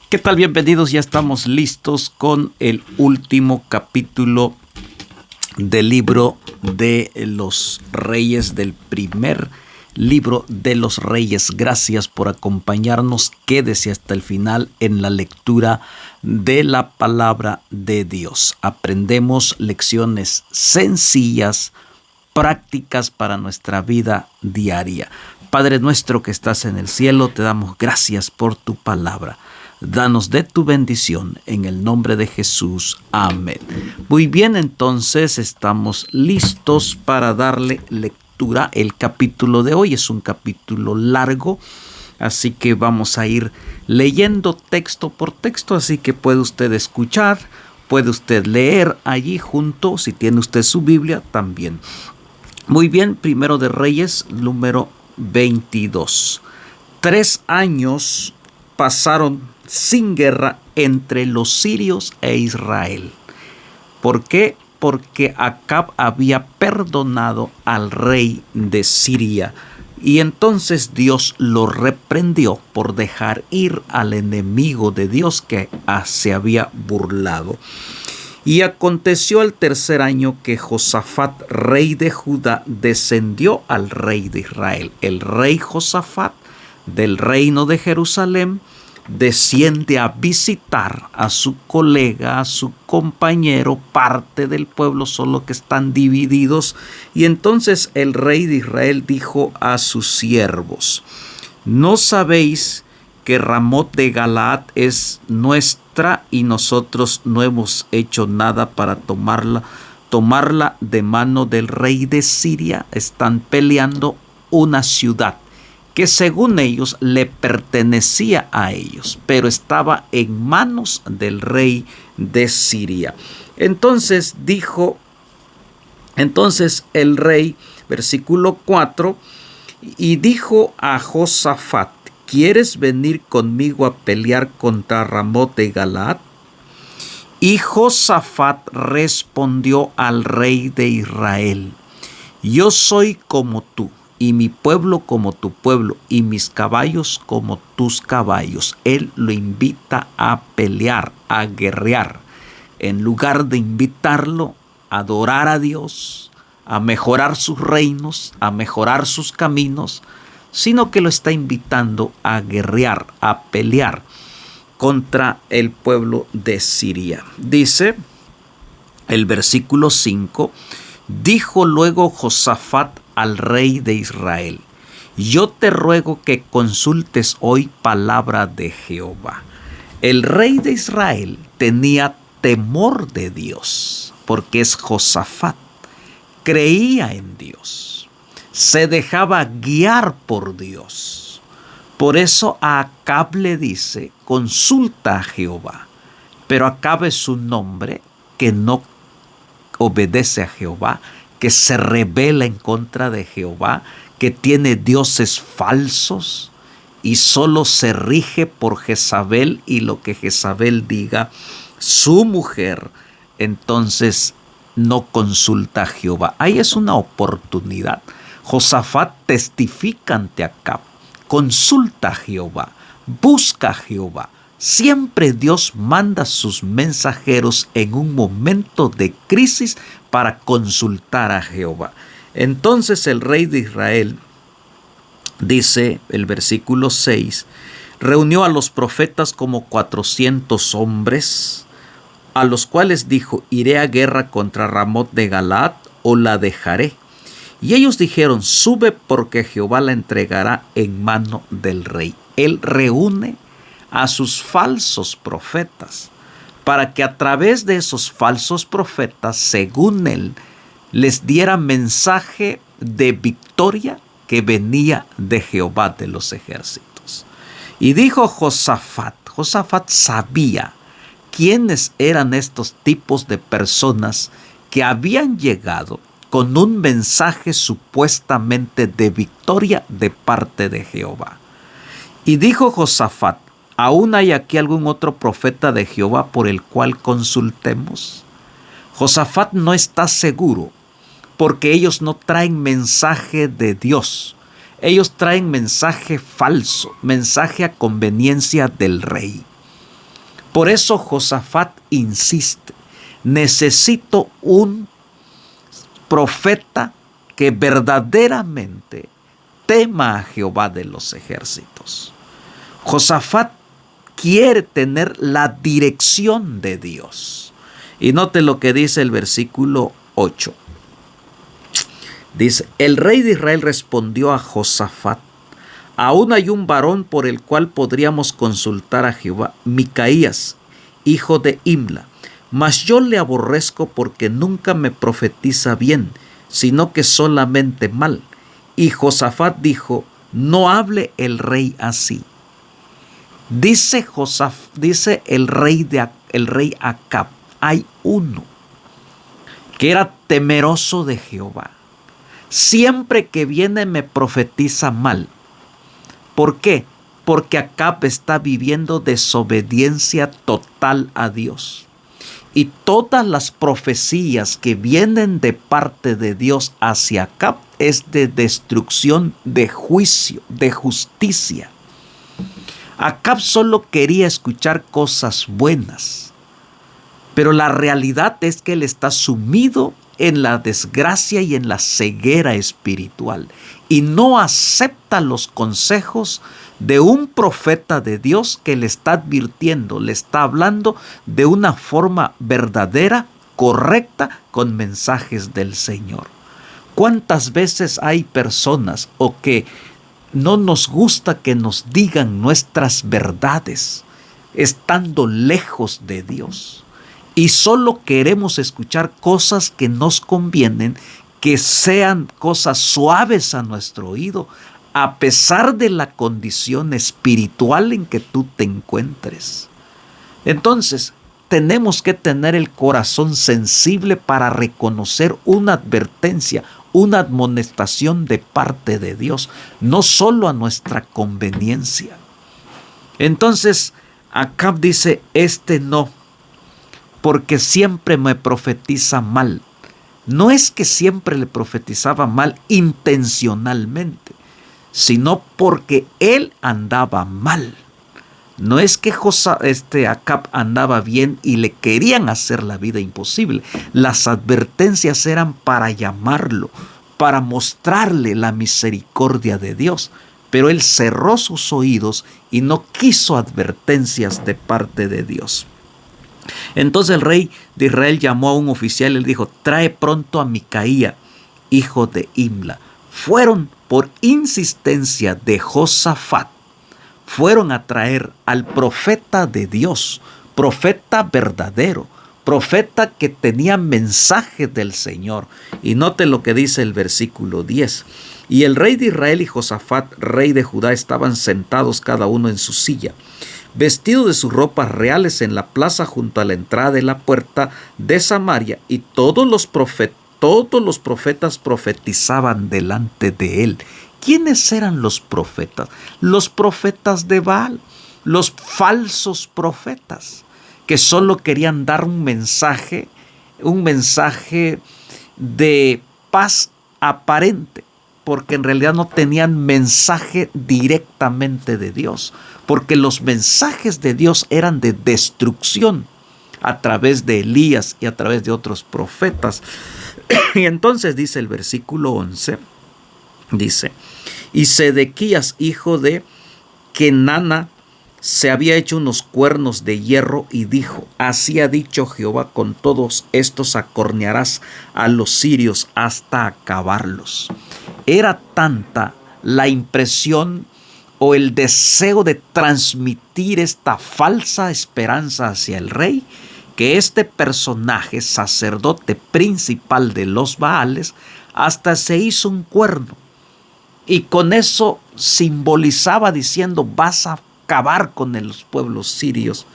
¿Qué tal? Bienvenidos, ya estamos listos con el último capítulo del libro de los Reyes, del primer libro de los Reyes. Gracias por acompañarnos. Quédese hasta el final en la lectura de la palabra de Dios. Aprendemos lecciones sencillas, prácticas para nuestra vida diaria. Padre nuestro que estás en el cielo, te damos gracias por tu palabra. Danos de tu bendición en el nombre de Jesús. Amén. Muy bien, entonces estamos listos para darle lectura. El capítulo de hoy es un capítulo largo, así que vamos a ir leyendo texto por texto, así que puede usted escuchar, puede usted leer allí junto, si tiene usted su Biblia también. Muy bien, Primero de Reyes, número 22. 3 años pasaron sin guerra entre los sirios e Israel. ¿Por qué? Porque Acab había perdonado al rey de Siria y entonces Dios lo reprendió por dejar ir al enemigo de Dios que se había burlado. Y aconteció el tercer año que Josafat, rey de Judá, descendió al rey de Israel. El rey Josafat del reino de Jerusalén desciende a visitar a su colega, a su compañero, parte del pueblo, solo que están divididos. Y entonces el rey de Israel dijo a sus siervos: ¿no sabéis que Ramot de Galaad es nuestra y nosotros no hemos hecho nada para tomarla de mano del rey de Siria? Están peleando una ciudad que según ellos le pertenecía a ellos, pero estaba en manos del rey de Siria. Entonces el rey, versículo 4, y dijo a Josafat: ¿quieres venir conmigo a pelear contra Ramot de Galaad? Y Josafat respondió al rey de Israel: yo soy como tú, y mi pueblo como tu pueblo, y mis caballos como tus caballos. Él lo invita a pelear, a guerrear. En lugar de invitarlo a adorar a Dios, a mejorar sus reinos, a mejorar sus caminos, sino que lo está invitando a guerrear, a pelear contra el pueblo de Siria. Dice el versículo 5, dijo luego Josafat al rey de Israel: yo te ruego que consultes hoy palabra de Jehová. El rey de Israel tenía temor de Dios, porque es Josafat, creía en Dios, se dejaba guiar por Dios. Por eso a Acab le dice: consulta a Jehová. Pero Acab es un hombre que no obedece a Jehová, que se rebela en contra de Jehová, que tiene dioses falsos y solo se rige por Jezabel y lo que Jezabel diga, su mujer. Entonces no consulta a Jehová. Ahí es una oportunidad. Josafat testifica ante Acab: consulta a Jehová, busca a Jehová. Siempre Dios manda sus mensajeros en un momento de crisis para consultar a Jehová. Entonces el rey de Israel, dice el versículo 6, reunió a los profetas como 400 hombres, a los cuales dijo: iré a guerra contra Ramot de Galaad o la dejaré. Y ellos dijeron: sube, porque Jehová la entregará en mano del rey. Él reúne a sus falsos profetas para que a través de esos falsos profetas, según él, les diera mensaje de victoria que venía de Jehová de los ejércitos. Y dijo Josafat sabía quiénes eran estos tipos de personas que habían llegado con un mensaje supuestamente de victoria de parte de Jehová. Y dijo Josafat: ¿aún hay aquí algún otro profeta de Jehová por el cual consultemos? Josafat no está seguro, porque ellos no traen mensaje de Dios. Ellos traen mensaje falso, mensaje a conveniencia del rey. Por eso Josafat insiste, necesito un profeta que verdaderamente tema a Jehová de los ejércitos. Josafat quiere tener la dirección de Dios. Y note lo que dice el versículo 8. Dice, el rey de Israel respondió a Josafat, aún hay un varón por el cual podríamos consultar a Jehová, Micaías, hijo de Imla, mas yo le aborrezco porque nunca me profetiza bien, sino que solamente mal. Y Josafat dijo, no hable el rey así. Dice el rey Acab, hay uno que era temeroso de Jehová. Siempre que viene me profetiza mal. ¿Por qué? Porque Acab está viviendo desobediencia total a Dios. Y todas las profecías que vienen de parte de Dios hacia Acab es de destrucción, de juicio, de justicia. Acab solo quería escuchar cosas buenas, pero la realidad es que él está sumido en la desgracia y en la ceguera espiritual y no acepta los consejos de un profeta de Dios que le está advirtiendo, le está hablando de una forma verdadera, correcta, con mensajes del Señor. ¿Cuántas veces hay personas o que no nos gusta que nos digan nuestras verdades, estando lejos de Dios? Y solo queremos escuchar cosas que nos convienen, que sean cosas suaves a nuestro oído, a pesar de la condición espiritual en que tú te encuentres. Entonces, tenemos que tener el corazón sensible para reconocer una advertencia, una admonestación de parte de Dios, no solo a nuestra conveniencia. Entonces, Acab dice, no, porque siempre me profetiza mal. No es que siempre le profetizaba mal intencionalmente, sino porque él andaba mal. No es que Acab andaba bien y le querían hacer la vida imposible. Las advertencias eran para llamarlo, para mostrarle la misericordia de Dios. Pero él cerró sus oídos y no quiso advertencias de parte de Dios. Entonces el rey de Israel llamó a un oficial y le dijo, trae pronto a Micaía, hijo de Imla. Fueron por insistencia de Josafat, fueron a traer al profeta de Dios, profeta verdadero, profeta que tenía mensaje del Señor. Y note lo que dice el versículo 10. Y el rey de Israel y Josafat, rey de Judá, estaban sentados cada uno en su silla, vestidos de sus ropas reales en la plaza junto a la entrada de la puerta de Samaria, y todos los profetas profetizaban delante de él. ¿Quiénes eran los profetas? Los profetas de Baal, los falsos profetas, que solo querían dar un mensaje de paz aparente, porque en realidad no tenían mensaje directamente de Dios, porque los mensajes de Dios eran de destrucción a través de Elías y a través de otros profetas. Y entonces dice el versículo 11, dice, y Sedequías, hijo de Kenana, se había hecho unos cuernos de hierro y dijo, así ha dicho Jehová, con todos estos acornearás a los sirios hasta acabarlos. Era tanta la impresión o el deseo de transmitir esta falsa esperanza hacia el rey, que este personaje, sacerdote principal de los Baales, hasta se hizo un cuerno. Y con eso simbolizaba diciendo, vas a acabar con los pueblos sirios.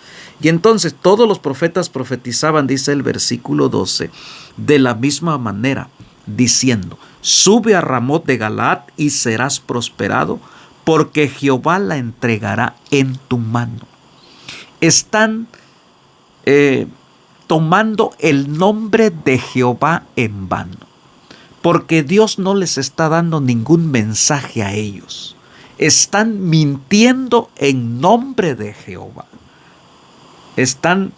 Y entonces todos los profetas profetizaban, dice el versículo 12, de la misma manera, diciendo, sube a Ramot de Galaad y serás prosperado, porque Jehová la entregará en tu mano. Están tomando el nombre de Jehová en vano, porque Dios no les está dando ningún mensaje a ellos. Están mintiendo en nombre de Jehová. Están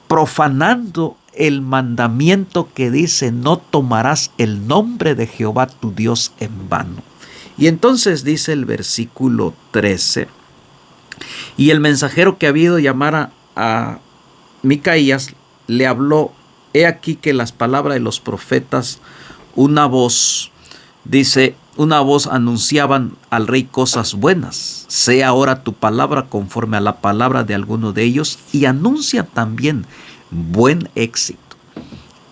profanando el mandamiento que dice: no tomarás el nombre de Jehová tu Dios en vano. Y entonces dice el versículo 13: y el mensajero que había ido a llamar a Micaías le habló: he aquí que las palabras de los profetas, una voz, dice, una voz anunciaban al rey cosas buenas. Sea ahora tu palabra conforme a la palabra de alguno de ellos, y anuncia también buen éxito.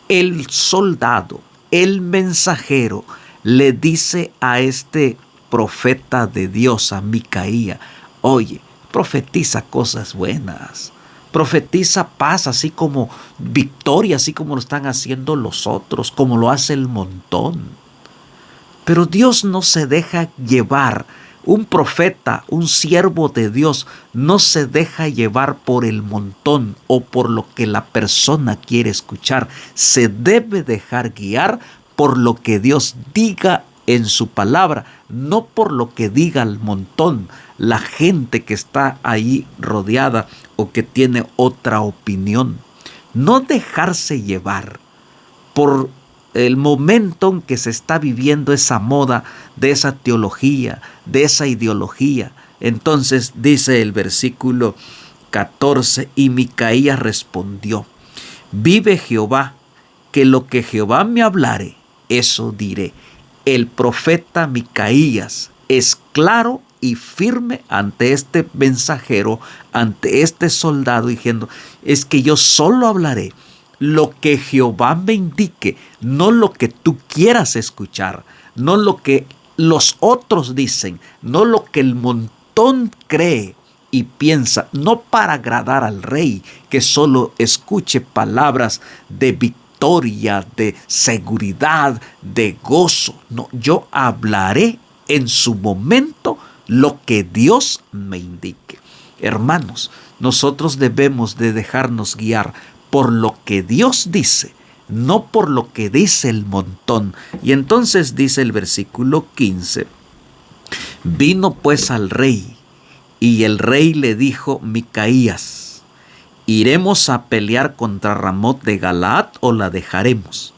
El soldado, el mensajero, le dice a este profeta de Dios, a Micaías: oye, profetiza cosas buenas, profetiza paz, así como victoria, así como lo están haciendo los otros, como lo hace el montón. Pero Dios no se deja llevar. Un profeta, un siervo de Dios, no se deja llevar por el montón o por lo que la persona quiere escuchar. Se debe dejar guiar por lo que Dios diga en su palabra, no por lo que diga el montón, la gente que está ahí rodeada o que tiene otra opinión. No dejarse llevar por el momento en que se está viviendo esa moda de esa teología, de esa ideología. Entonces dice el versículo 14: y Micaías respondió: vive Jehová, que lo que Jehová me hablare, eso diré. El profeta Micaías es claro y firme ante este mensajero, ante este soldado, diciendo: es que yo solo hablaré lo que Jehová me indique, no lo que tú quieras escuchar, no lo que los otros dicen, no lo que el montón cree y piensa, no para agradar al rey, que solo escuche palabras de victoria, de seguridad, de gozo. No, yo hablaré en su momento lo que Dios me indique. Hermanos, nosotros debemos de dejarnos guiar por lo que Dios dice, no por lo que dice el montón. Y entonces dice el versículo 15: vino pues al rey, y el rey le dijo: Micaías, ¿iremos a pelear contra Ramot de Galaad o la dejaremos?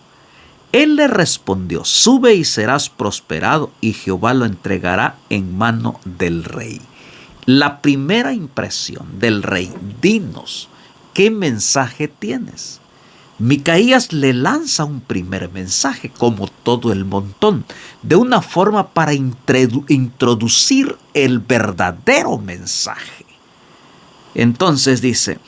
Él le respondió: sube y serás prosperado, y Jehová lo entregará en mano del rey. La primera impresión del rey: dinos, ¿qué mensaje tienes? Micaías le lanza un primer mensaje, como todo el montón, de una forma para introducir el verdadero mensaje. Entonces dice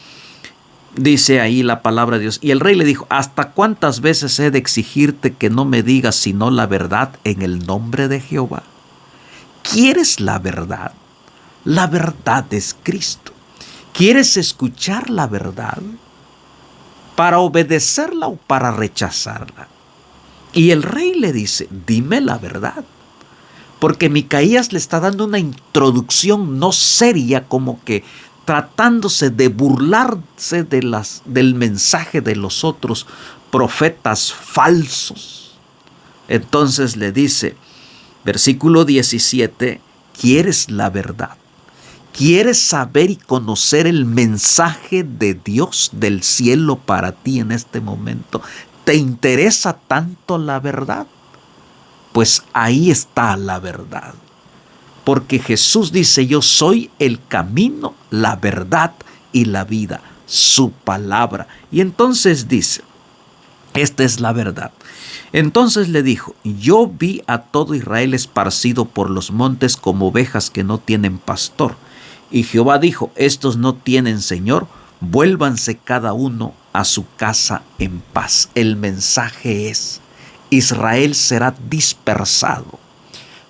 ahí la palabra de Dios: y el rey le dijo: ¿hasta cuántas veces he de exigirte que no me digas sino la verdad en el nombre de Jehová? ¿Quieres la verdad? La verdad es Cristo. ¿Quieres escuchar la verdad? ¿Para obedecerla o para rechazarla? Y el rey le dice: dime la verdad. Porque Micaías le está dando una introducción no seria, como que tratándose de burlarse del mensaje de los otros profetas falsos. Entonces le dice, versículo 17: ¿quieres la verdad? ¿Quieres saber y conocer el mensaje de Dios del cielo para ti en este momento? ¿Te interesa tanto la verdad? Pues ahí está la verdad. Porque Jesús dice: yo soy el camino, la verdad y la vida. Su palabra. Y entonces dice: esta es la verdad. Entonces le dijo: yo vi a todo Israel esparcido por los montes como ovejas que no tienen pastor. Y Jehová dijo: estos no tienen señor, vuélvanse cada uno a su casa en paz. El mensaje es: Israel será dispersado.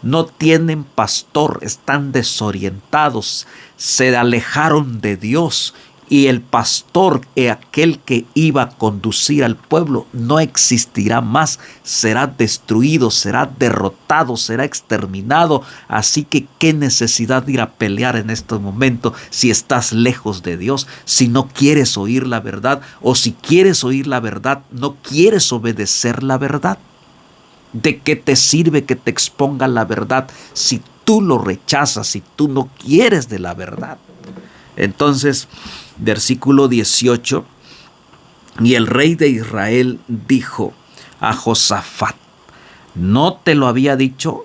No tienen pastor, están desorientados, se alejaron de Dios. Y el pastor, aquel que iba a conducir al pueblo, no existirá más, será destruido, será derrotado, será exterminado. Así que qué necesidad de ir a pelear en este momento si estás lejos de Dios, si no quieres oír la verdad, o si quieres oír la verdad, no quieres obedecer la verdad. ¿De qué te sirve que te exponga la verdad si tú lo rechazas, si tú no quieres de la verdad? Entonces, versículo 18, y el rey de Israel dijo a Josafat: ¿no te lo había dicho,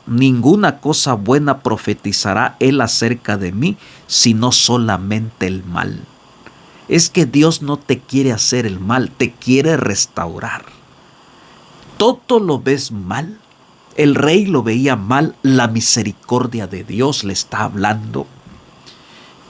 ninguna cosa buena profetizará él acerca de mí, sino solamente el mal? Es que Dios no te quiere hacer el mal, te quiere restaurar. Todo lo ves mal. El rey lo veía mal, la misericordia de Dios le está hablando.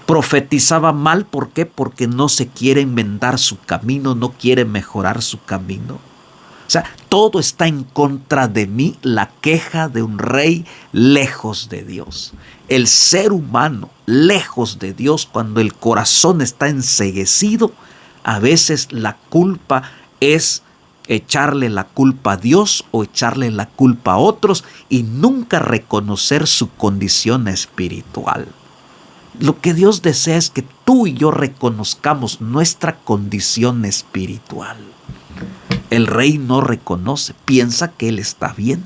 Profetizaba mal, ¿por qué? Porque no se quiere enmendar su camino, no quiere mejorar su camino. O sea, todo está en contra de mí, la queja de un rey lejos de Dios. El ser humano lejos de Dios, cuando el corazón está enceguecido, a veces la culpa es echarle la culpa a Dios o echarle la culpa a otros y nunca reconocer su condición espiritual. Lo que Dios desea es que tú y yo reconozcamos nuestra condición espiritual. El rey no reconoce, piensa que él está bien,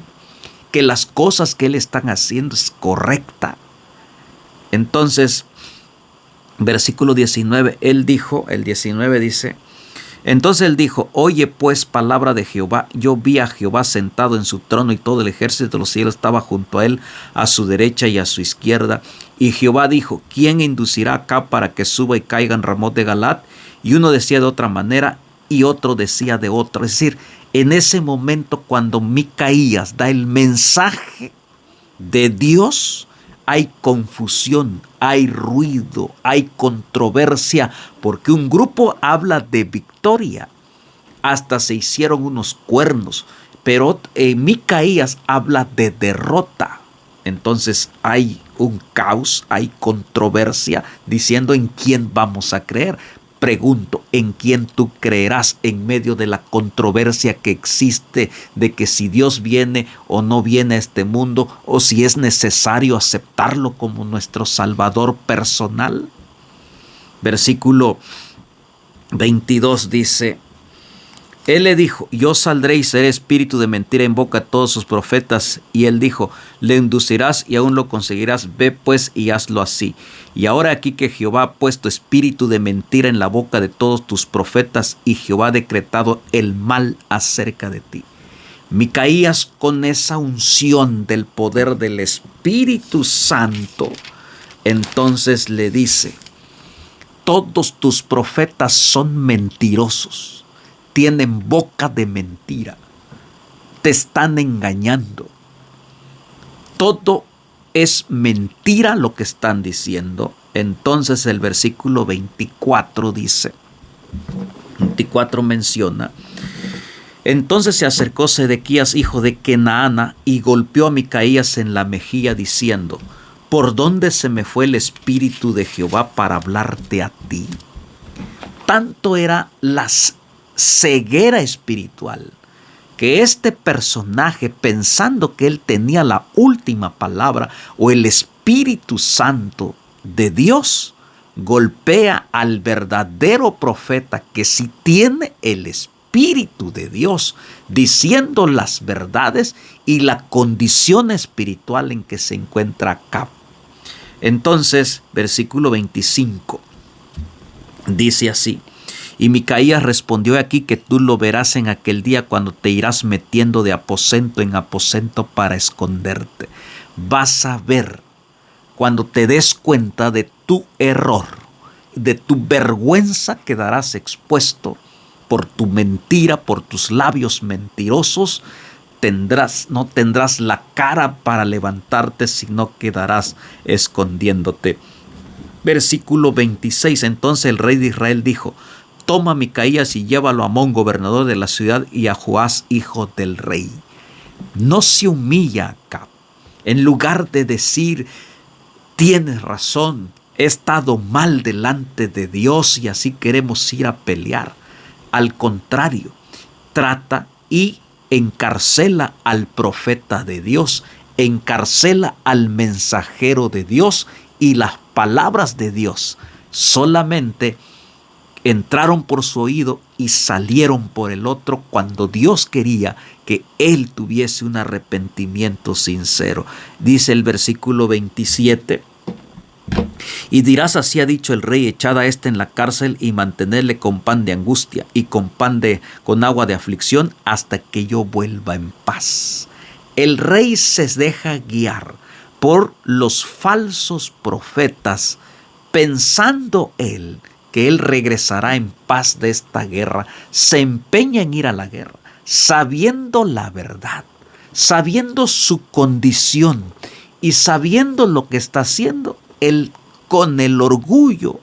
que las cosas que él está haciendo es correcta. Entonces, versículo 19, el 19 dice: entonces él dijo: oye pues palabra de Jehová. Yo vi a Jehová sentado en su trono y todo el ejército de los cielos estaba junto a él, a su derecha y a su izquierda. Y Jehová dijo: ¿quién inducirá acá para que suba y caiga en Ramot de Galat? Y uno decía de otra manera y otro decía de otra. Es decir, en ese momento cuando Micaías da el mensaje de Dios, hay confusión, hay ruido, hay controversia, porque un grupo habla de victoria, hasta se hicieron unos cuernos, pero Micaías habla de derrota. Entonces hay un caos, hay controversia, diciendo en quién vamos a creer. Pregunto, ¿en quién tú creerás en medio de la controversia que existe de que si Dios viene o no viene a este mundo, o si es necesario aceptarlo como nuestro Salvador personal? Versículo 22 dice: él le dijo: yo saldré y seré espíritu de mentira en boca de todos sus profetas. Y él dijo: le inducirás y aún lo conseguirás. Ve pues y hazlo así. Y ahora aquí que Jehová ha puesto espíritu de mentira en la boca de todos tus profetas, y Jehová ha decretado el mal acerca de ti. Micaías, con esa unción del poder del Espíritu Santo, entonces le dice: todos tus profetas son mentirosos. Tienen boca de mentira, te están engañando. Todo es mentira lo que están diciendo. Entonces el versículo 24 dice, 24 menciona: entonces se acercó Sedequías, hijo de Kenaana, y golpeó a Micaías en la mejilla, diciendo: ¿por dónde se me fue el espíritu de Jehová para hablarte a ti? Tanto era la ceguera espiritual que este personaje, pensando que él tenía la última palabra o el Espíritu Santo de Dios, golpea al verdadero profeta que sí tiene el Espíritu de Dios, diciendo las verdades y la condición espiritual en que se encuentra acá. Entonces, versículo 25 dice así: y Micaías respondió: aquí que tú lo verás en aquel día, cuando te irás metiendo de aposento en aposento para esconderte. Vas a ver, cuando te des cuenta de tu error, de tu vergüenza, quedarás expuesto por tu mentira, por tus labios mentirosos. No tendrás la cara para levantarte, sino quedarás escondiéndote. Versículo 26. Entonces el rey de Israel dijo: toma a Micaías y llévalo a Amón, gobernador de la ciudad, y a Joás, hijo del rey. No se humilla acá. En lugar de decir: tienes razón, he estado mal delante de Dios y así queremos ir a pelear. Al contrario, trata y encarcela al profeta de Dios, encarcela al mensajero de Dios, y las palabras de Dios solamente entraron por su oído y salieron por el otro, cuando Dios quería que él tuviese un arrepentimiento sincero. Dice el versículo 27: Y dirás: así ha dicho el rey, echad a éste en la cárcel y mantenedle con pan de angustia y con agua de aflicción hasta que yo vuelva en paz. El rey se deja guiar por los falsos profetas, pensando él que él regresará en paz de esta guerra. Se empeña en ir a la guerra, sabiendo la verdad, sabiendo su condición y sabiendo lo que está haciendo. Él, con el orgullo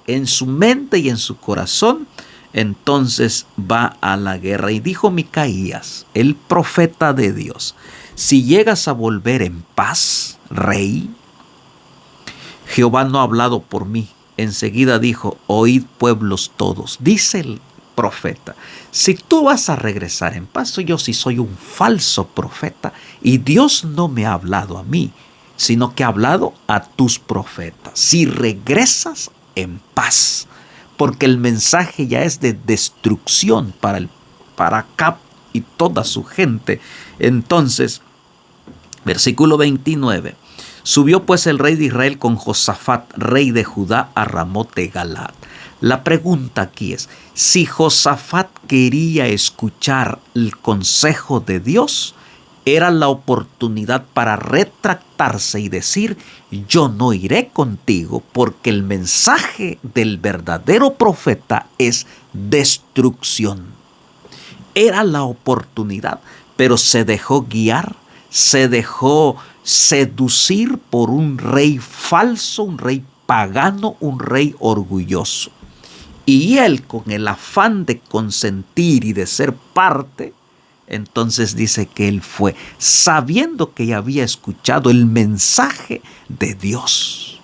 en su mente y en su corazón, entonces va a la guerra. Y dijo Micaías, el profeta de Dios: si llegas a volver en paz, rey, Jehová no ha hablado por mí. Enseguida dijo: oíd, pueblos todos. Dice el profeta: si tú vas a regresar en paz, yo sí soy un falso profeta y Dios no me ha hablado a mí, sino que ha hablado a tus profetas. Si regresas en paz, porque el mensaje ya es de destrucción para Acab y toda su gente. Entonces, versículo 29. Subió pues el rey de Israel con Josafat, rey de Judá, a Ramot de Galaad. La pregunta aquí es: si Josafat quería escuchar el consejo de Dios, era la oportunidad para retractarse y decir: yo no iré contigo, porque el mensaje del verdadero profeta es destrucción. Era la oportunidad, pero se dejó guiar, se dejó seducir por un rey falso, un rey pagano, un rey orgulloso. Y él, con el afán de consentir y de ser parte, entonces dice que él fue, sabiendo que ya había escuchado el mensaje de Dios.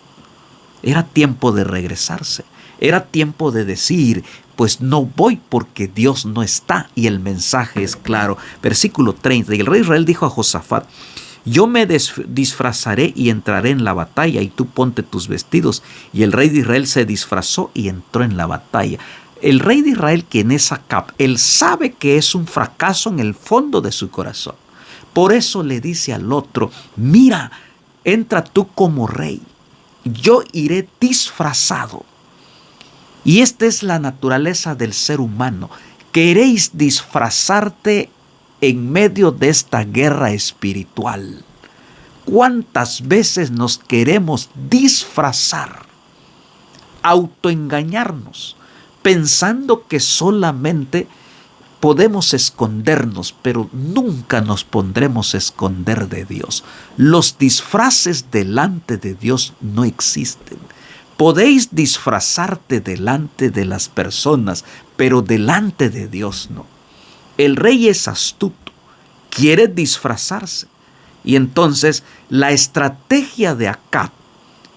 Era tiempo de regresarse. Era tiempo de decir: pues no voy porque Dios no está. Y el mensaje es claro. Versículo 30. Y el rey Israel dijo a Josafat: yo me disfrazaré y entraré en la batalla, y tú ponte tus vestidos. Y el rey de Israel se disfrazó y entró en la batalla. El rey de Israel, quien es Acab, él sabe que es un fracaso en el fondo de su corazón. Por eso le dice al otro: mira, entra tú como rey, yo iré disfrazado. Y esta es la naturaleza del ser humano. Queréis disfrazarte en medio de esta guerra espiritual. ¿Cuántas veces nos queremos disfrazar, autoengañarnos, pensando que solamente podemos escondernos, pero nunca nos pondremos a esconder de Dios? Los disfraces delante de Dios no existen. Podéis disfrazarte delante de las personas, pero delante de Dios no. El rey es astuto, quiere disfrazarse. Y entonces la estrategia de Acab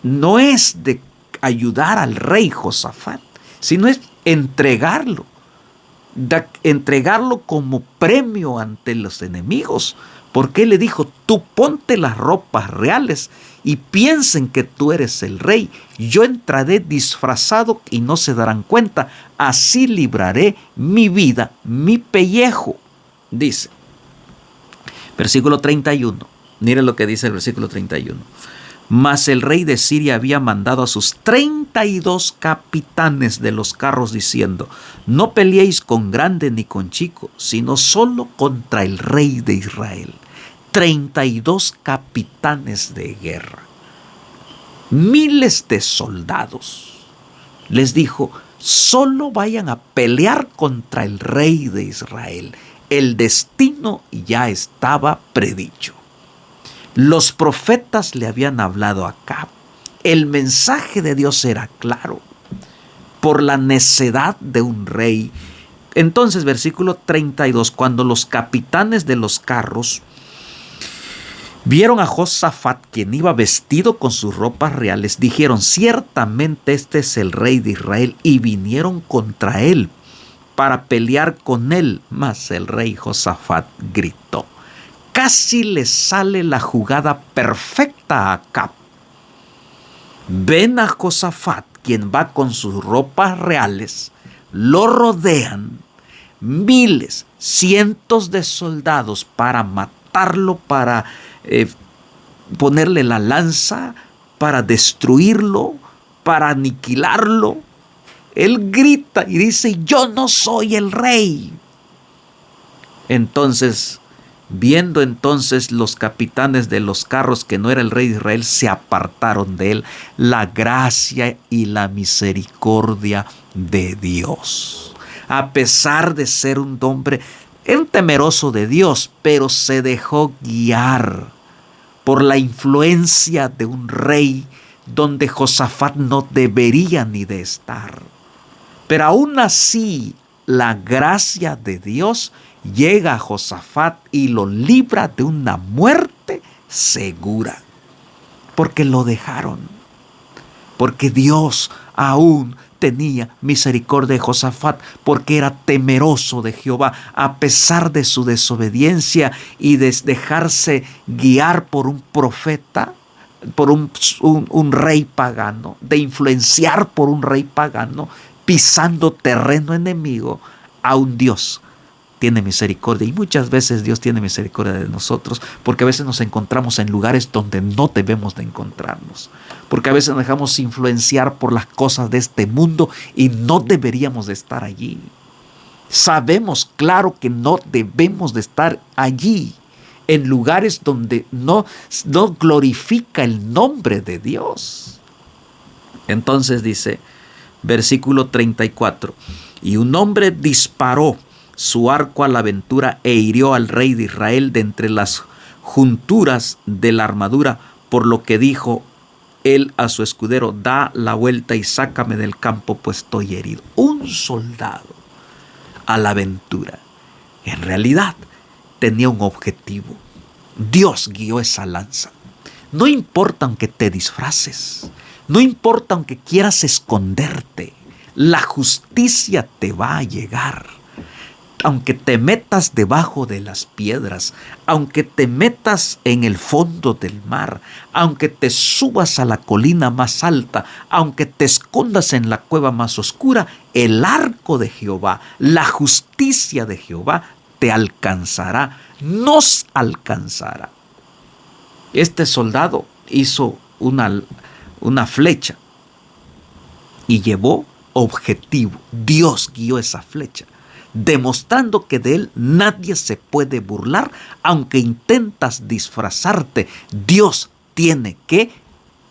no es de ayudar al rey Josafat, sino es entregarlo como premio ante los enemigos. Porque él le dijo: tú ponte las ropas reales y piensen que tú eres el rey. Yo entraré disfrazado y no se darán cuenta. Así libraré mi vida, mi pellejo. Dice, versículo 31. Miren lo que dice el versículo 31. Mas el rey de Siria había mandado a sus 32 capitanes de los carros, diciendo: no peleéis con grande ni con chico, sino solo contra el rey de Israel. 32 capitanes de guerra, miles de soldados. Les dijo: solo vayan a pelear contra el rey de Israel. El destino ya estaba predicho. Los profetas le habían hablado a Acab. El mensaje de Dios era claro. Por la necedad de un rey. Entonces, versículo 32, cuando los capitanes de los carros vieron a Josafat, quien iba vestido con sus ropas reales, dijeron: ciertamente este es el rey de Israel, y vinieron contra él para pelear con él. Mas el rey Josafat gritó. Casi le sale la jugada perfecta a Acab. Ven a Josafat, quien va con sus ropas reales, lo rodean miles, cientos de soldados para matarlo, para ponerle la lanza, para destruirlo, para aniquilarlo, él grita y dice: yo no soy el rey. Entonces, viendo entonces los capitanes de los carros que no era el rey de Israel, se apartaron de él. La gracia y la misericordia de Dios. A pesar de ser un hombre, un temeroso de Dios, pero se dejó guiar por la influencia de un rey donde Josafat no debería ni de estar. Pero aún así, la gracia de Dios llega a Josafat y lo libra de una muerte segura. Porque lo dejaron. Porque Dios aún tenía misericordia de Josafat, porque era temeroso de Jehová, a pesar de su desobediencia y de dejarse guiar por un profeta, por un rey pagano, de influenciar por un rey pagano, pisando terreno enemigo. A un Dios tiene misericordia, y muchas veces Dios tiene misericordia de nosotros, porque a veces nos encontramos en lugares donde no debemos de encontrarnos, porque a veces nos dejamos influenciar por las cosas de este mundo y no deberíamos de estar allí. Sabemos claro que no debemos de estar allí, en lugares donde no glorifica el nombre de Dios. Entonces dice, versículo 34, y un hombre disparó su arco a la aventura e hirió al rey de Israel de entre las junturas de la armadura, por lo que dijo él a su escudero: da la vuelta y sácame del campo, pues estoy herido. Un soldado a la aventura. En realidad tenía un objetivo. Dios guió esa lanza. No importa aunque te disfraces, no importa aunque quieras esconderte, la justicia te va a llegar. Aunque te metas debajo de las piedras, aunque te metas en el fondo del mar, aunque te subas a la colina más alta, aunque te escondas en la cueva más oscura, el arco de Jehová, la justicia de Jehová te alcanzará, nos alcanzará. Este soldado hizo una flecha y llevó objetivo. Dios guió esa flecha, demostrando que de él nadie se puede burlar. Aunque intentas disfrazarte, Dios tiene que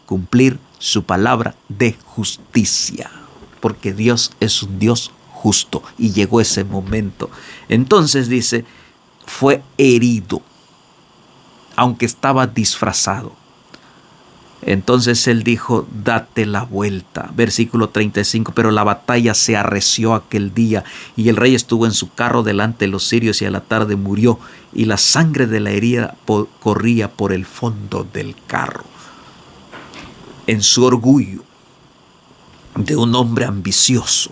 cumplir su palabra de justicia, porque Dios es un Dios justo, y llegó ese momento. Entonces dice, fue herido, aunque estaba disfrazado. Entonces él dijo: date la vuelta. Versículo 35, pero la batalla se arreció aquel día, y el rey estuvo en su carro delante de los sirios, y a la tarde murió, y la sangre de la herida corría por el fondo del carro. En su orgullo de un hombre ambicioso,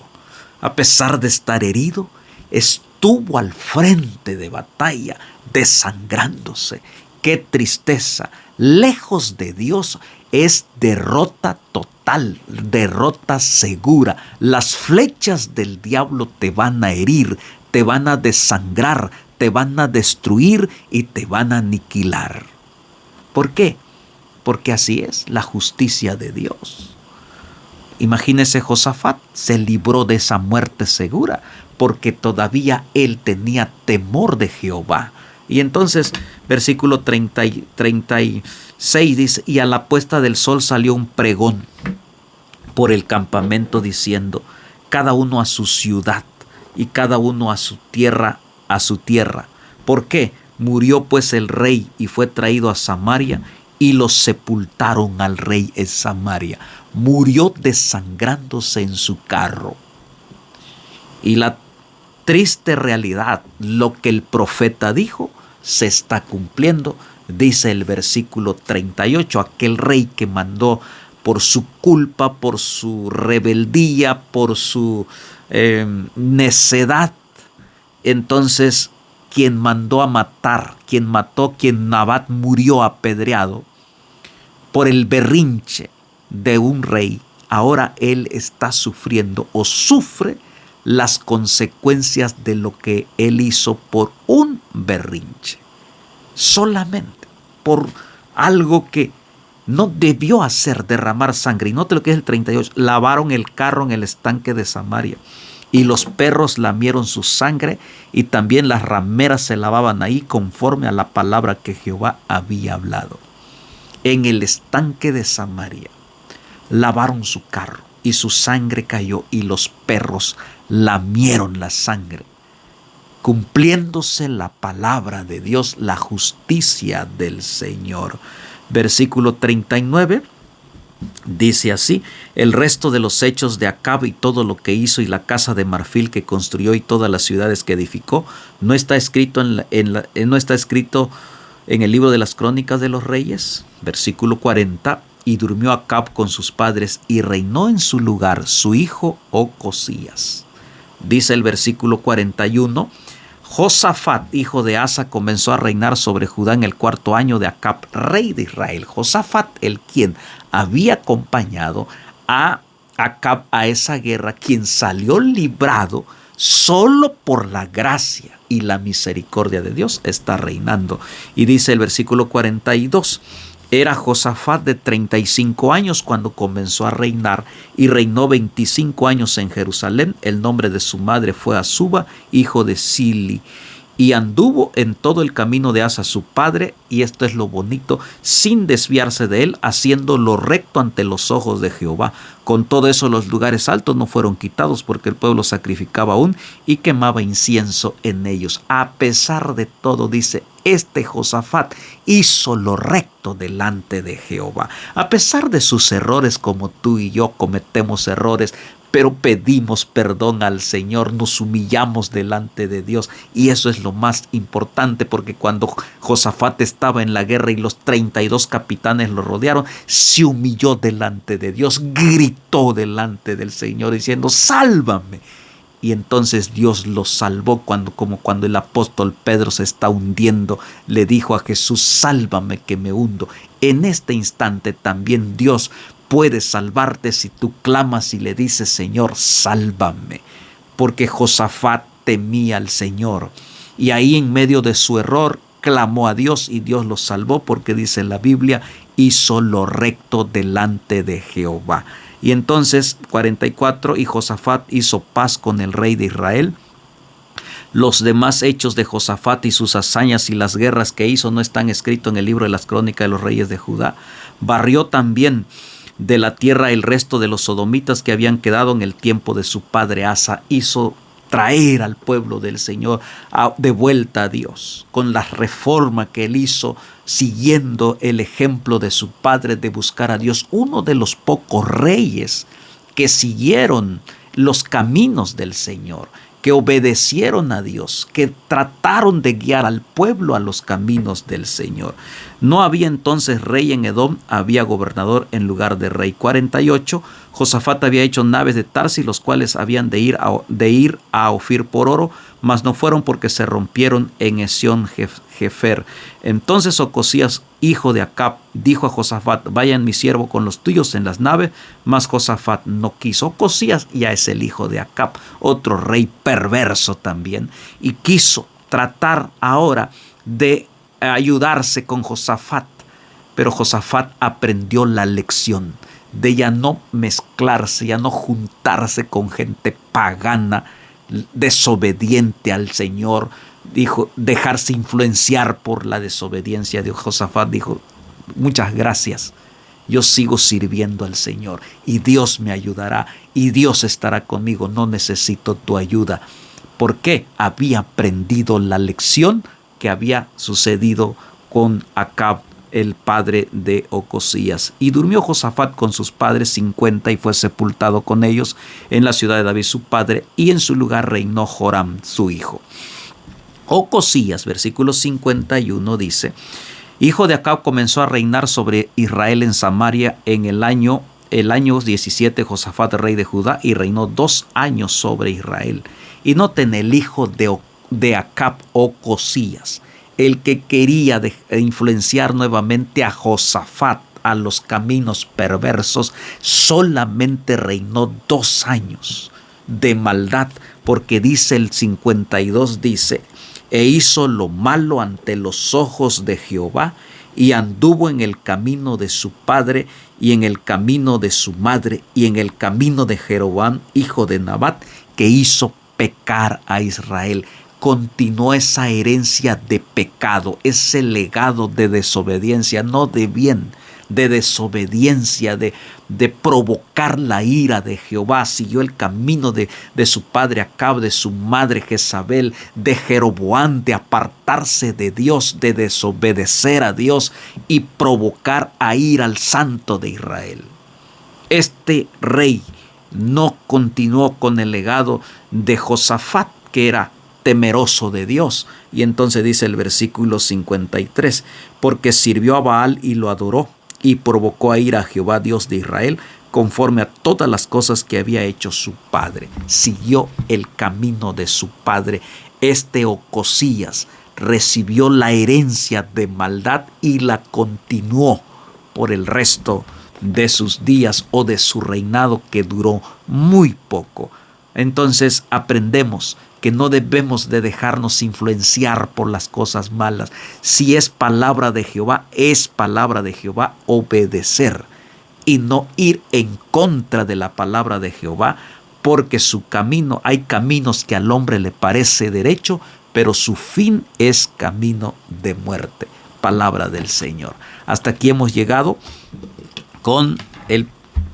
a pesar de estar herido, estuvo al frente de batalla, desangrándose. ¡Qué tristeza! Lejos de Dios es derrota total, derrota segura. Las flechas del diablo te van a herir, te van a desangrar, te van a destruir y te van a aniquilar. ¿Por qué? Porque así es la justicia de Dios. Imagínese, Josafat se libró de esa muerte segura porque todavía él tenía temor de Jehová. Y entonces, versículo 36 dice, y a la puesta del sol salió un pregón por el campamento diciendo, cada uno a su ciudad y cada uno a su tierra, a su tierra. ¿Por qué? Murió pues el rey y fue traído a Samaria, y lo sepultaron al rey en Samaria. Murió desangrándose en su carro. Y la triste realidad, lo que el profeta dijo, se está cumpliendo. Dice el versículo 38, aquel rey que mandó por su culpa, por su rebeldía, por su necedad, entonces quien mandó a matar, quien mató, quien Nabat murió apedreado por el berrinche de un rey, ahora él está sufriendo o sufre las consecuencias de lo que él hizo por un berrinche. Solamente por algo que no debió hacer derramar sangre. Y note lo que es el 38. Lavaron el carro en el estanque de Samaria, y los perros lamieron su sangre, y también las rameras se lavaban ahí conforme a la palabra que Jehová había hablado. En el estanque de Samaria lavaron su carro, y su sangre cayó, y los perros lamieron la sangre, cumpliéndose la palabra de Dios, la justicia del Señor. Versículo 39 dice así: el resto de los hechos de Acab y todo lo que hizo, y la casa de marfil que construyó, y todas las ciudades que edificó, ¿no está escrito no está escrito en el libro de las crónicas de los reyes? Versículo 40: y durmió Acab con sus padres, y reinó en su lugar su hijo Ocosías. Dice el versículo 41: Josafat, hijo de Asa, comenzó a reinar sobre Judá en el 4º año de Acab, rey de Israel. Josafat, el quien había acompañado a Acab a esa guerra, quien salió librado solo por la gracia y la misericordia de Dios, está reinando. Y dice el versículo 42: era Josafat de 35 años cuando comenzó a reinar, y reinó 25 años en Jerusalén. El nombre de su madre fue Azuba, hijo de Sili. Y anduvo en todo el camino de Asa su padre, y esto es lo bonito, sin desviarse de él, haciendo lo recto ante los ojos de Jehová. Con todo eso los lugares altos no fueron quitados, porque el pueblo sacrificaba aún y quemaba incienso en ellos. A pesar de todo, dice, este Josafat hizo lo recto delante de Jehová. A pesar de sus errores, como tú y yo cometemos errores, pero pedimos perdón al Señor, nos humillamos delante de Dios, y eso es lo más importante, porque cuando Josafat estaba en la guerra y los 32 capitanes lo rodearon, se humilló delante de Dios, gritó delante del Señor diciendo: sálvame. Y entonces Dios lo salvó, como cuando el apóstol Pedro se está hundiendo, le dijo a Jesús: sálvame que me hundo. En este instante también Dios puede salvarte si tú clamas y le dices: Señor, sálvame. Porque Josafat temía al Señor, y ahí en medio de su error clamó a Dios, y Dios lo salvó, porque dice la Biblia: hizo lo recto delante de Jehová. Y entonces 44: y Josafat hizo paz con el rey de Israel. Los demás hechos de Josafat y sus hazañas y las guerras que hizo no están escritos en el libro de las crónicas de los reyes de Judá. Barrió también de la tierra el resto de los sodomitas que habían quedado en el tiempo de su padre Asa. Hizo traer al pueblo del Señor de vuelta a Dios, con la reforma que él hizo, siguiendo el ejemplo de su padre de buscar a Dios. Uno de los pocos reyes que siguieron los caminos del Señor, que obedecieron a Dios, que trataron de guiar al pueblo a los caminos del Señor. No había entonces rey en Edom, había gobernador en lugar de rey. 48. Josafat había hecho naves de Tarsis, los cuales habían de ir a Ofir por oro, mas no fueron, porque se rompieron en Esión-Gefer. Entonces Ocosías, hijo de Acab, dijo a Josafat: vayan mi siervo con los tuyos en las naves. Mas Josafat no quiso. Ocosías ya es el hijo de Acab, otro rey perverso también, y quiso tratar ahora de ayudarse con Josafat. Pero Josafat aprendió la lección de ya no mezclarse, ya no juntarse con gente pagana, desobediente al Señor. Dijo, dejarse influenciar por la desobediencia de Josafat. Dijo: muchas gracias, yo sigo sirviendo al Señor, y Dios me ayudará, y Dios estará conmigo, no necesito tu ayuda. ¿Por qué? Había aprendido la lección que había sucedido con Acab, el padre de Ocosías. Y durmió Josafat con sus padres 50, y fue sepultado con ellos en la ciudad de David su padre, y en su lugar reinó Joram su hijo. Ocosías, versículo 51, dice: hijo de Acab comenzó a reinar sobre Israel en Samaria en el año 17 Josafat, rey de Judá, y reinó 2 años sobre Israel. Y noten el hijo de Acab, Ocosías, el que quería influenciar nuevamente a Josafat a los caminos perversos, solamente reinó 2 años de maldad, porque dice el 52, dice: e hizo lo malo ante los ojos de Jehová, y anduvo en el camino de su padre y en el camino de su madre y en el camino de Jeroboam, hijo de Nabat, que hizo pecar a Israel. Continuó esa herencia de pecado, ese legado de desobediencia, no de bien, de desobediencia, de provocar la ira de Jehová. Siguió el camino de su padre Acab, de su madre Jezabel, de Jeroboam, de apartarse de Dios, de desobedecer a Dios y provocar a ira al Santo de Israel. Este rey no continuó con el legado de Josafat, que era temeroso de Dios. Y entonces dice el versículo 53, porque sirvió a Baal y lo adoró, y provocó a ira a Jehová Dios de Israel, conforme a todas las cosas que había hecho su padre. Siguió el camino de su padre. Ocosías recibió la herencia de maldad y la continuó por el resto de sus días o de su reinado, que duró muy poco. Entonces aprendemos que no debemos de dejarnos influenciar por las cosas malas. Si es palabra de Jehová, es palabra de Jehová, obedecer y no ir en contra de la palabra de Jehová, porque su camino, hay caminos que al hombre le parece derecho, pero su fin es camino de muerte. Palabra del Señor. Hasta aquí hemos llegado con el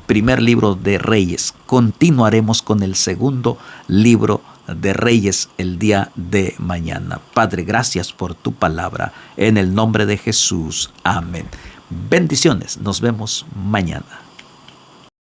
primer libro de Reyes. Continuaremos con el segundo libro de Reyes el día de mañana. Padre, gracias por tu palabra. En el nombre de Jesús. Amén. Bendiciones. Nos vemos mañana.